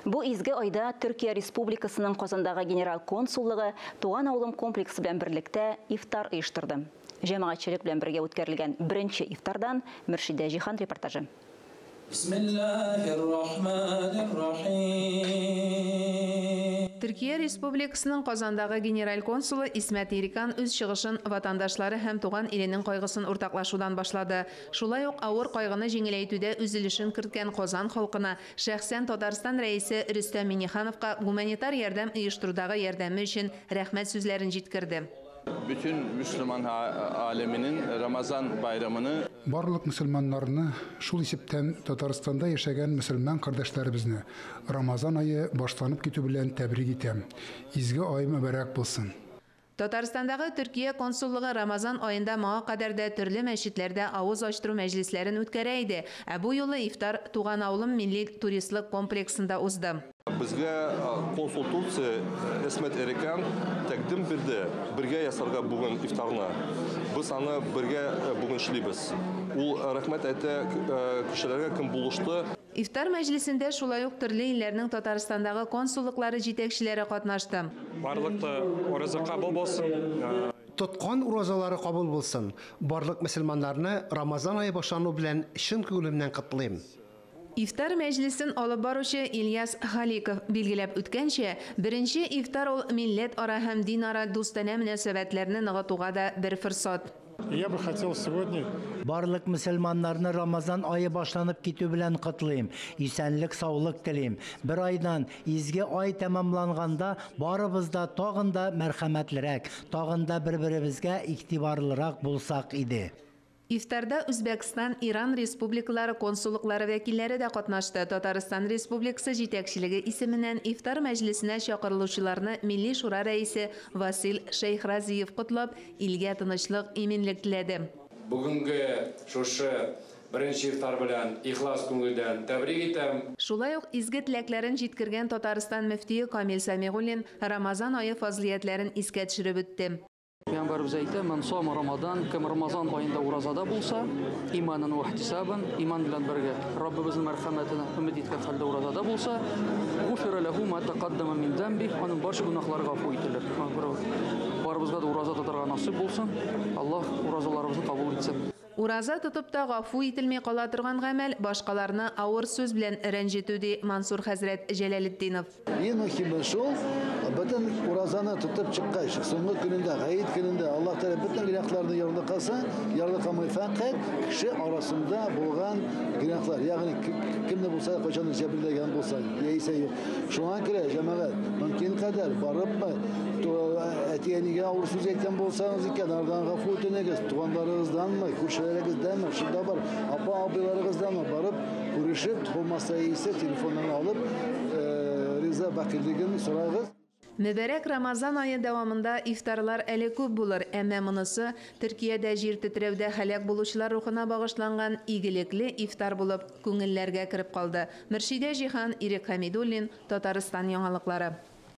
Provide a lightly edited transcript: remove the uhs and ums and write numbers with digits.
Бу изге айда Түркия Республикасының Казандагы генерал консуллыгы Туган авылым комплексы белән берлектә ифтар оештырды. Җәмәгатьчелек белән бергә үткәрелгән беренче ифтардан Мөршидә Җихан репортажы. Türkiye Республикасының Казандагы генераль консулы Исмәт Ирикан үз чыгышын ватандашлары һәм туган иленең кайгысын уртаклашудан башлады. Шулай ук авыр кайгыны җиңеләйтүдә үзелешен керткән Казан халкына, шәхсән Татарстан рәисе Рөстәм Миңнехановка гуманитар ярдәм оештырудагы ярдәме өчен рәхмәт сүзләрен җиткерде. Bütün Müslüman aleminin Ramazan bayramını Барлык мөселманнарны, шул исептән Татарстанда яшәгән мөселман кардәшләребезне Рамазан айы башланып китү белән тәбрик итәм. Изге ай мөбарәк булсын. Татарстандагы Төркия консуллыгы Рамазан айында моңа кадәр дә төрле мәчетләрдә авыз ачтыру мәҗлесләрен үткәрә иде. Ә бу юлы ифтар Туган авылым милли туристлык комплексында узды. Безгә консультация Исмәт Ирикан тәкъдим бирде. Бергә ясарга бүген ифтарны. Без аны бергә бүген эшлибез. Ул рәхмәт әйтә кешеләргә кем булышты. Ифтар мәҗлесендә шулай ук төрле илләрнең Татарстандагы консуллыклары җитәкчеләре катнашты. Барлыкта ураза кабул булсын. Тоткан уразалары кабул булсын. Барлык мөселманнарны Рамазан айы башлану белән чын күңелемнән котлыйм. Ифтар мәҗлесен алып баручы Ильяс Халиков билгеләп үткәнчә, беренче ифтар ул милләт ара һәм дин ара дустана мөнәсәбәтләрне ныгытуга да бер форсат. Я бы хотел сегодня Барлык мөселманнарны Рамазан айы башланып китү белән котлыйм. Исәнлек, саулык телим. Бер айдан изге ай тәмамланганда барыбыз да тагын да мәрхәмәтлерәк, тагын да бер-беребезгә игътибарлырак булсак иде. Ифтарда Үзбәкстан, Иран республикалары консуллыклары вәкилләре дә катнашты. Татарстан Республикасы җитәкчелеге исеменнән ифтар мәҗлесенә чакырылучыларны Милли шура рәисе Васил Шейхразиев котлап, илгә тынычлык, иминлек теләде. Бүгенге шушы беренче ифтар белән ихлас күңелдән тәбрик итәм. Шулай ук изге теләкләрен җиткергән Татарстан мөфтие Камил Самигуллин Рамазан айы фазилиятләрен искә төшереп үтте. Пәйгамбәрбез әйтә: "Мен сома Рамадан, кем Рамазан айында уразада булса, иманын ва ихтисабан, иман белән бергә Раббыбызның мәрхәмәтенә өмид иткән хәлдә уразада булса, гуфира лаху ма тaqaddama min dambi, аның барча гунахлары гафу ителер." Барыбызга да ураза тотарга насыйп булсын. Аллаһ уразаларыбызны кабул итсен. Ураза тотып та гафу ителмәй кала торган гамәл башкаларны авыр сүз белән рәнҗетү ди Мансур хәзрәт Җәләлетдинов. Ең мөһиме шул, бөтен уразаны тотып чыккач, соңгы көнендә, гаит көнендә Аллаһ Тәгалә бөтен гөнаһларны ярдәм кылса, ярдәм кылмый фақат кеше арасында булган гөнаһлар, ягъни кемне булса, кайчан җәберләгән булса, яисә юк. Шуңа күрә җәмәгать мөмкин кадәр барып, әтиянигә авыр сүз әйткән булсагыз икән, ардан гафу үтенегез, туганнарыгызданмы, күршеләрегездәнме, шунда бар, апа-абыйларыгызданмы барып, күрешеп, булмаса исә телефоннан алып, риза бакыйлыгын сорагыз. Мөбарәк Рамазан айы дәвамында ифтарлар әле күп булыр, әмма монысы Төркиядә җир тетрәүдә һәлак булучылар рухына багышланган игелекле ифтар булып күңелләргә кереп калды. Мөршидә Җихан, Ирек Хәмидуллин, Татарстан яңалыклары.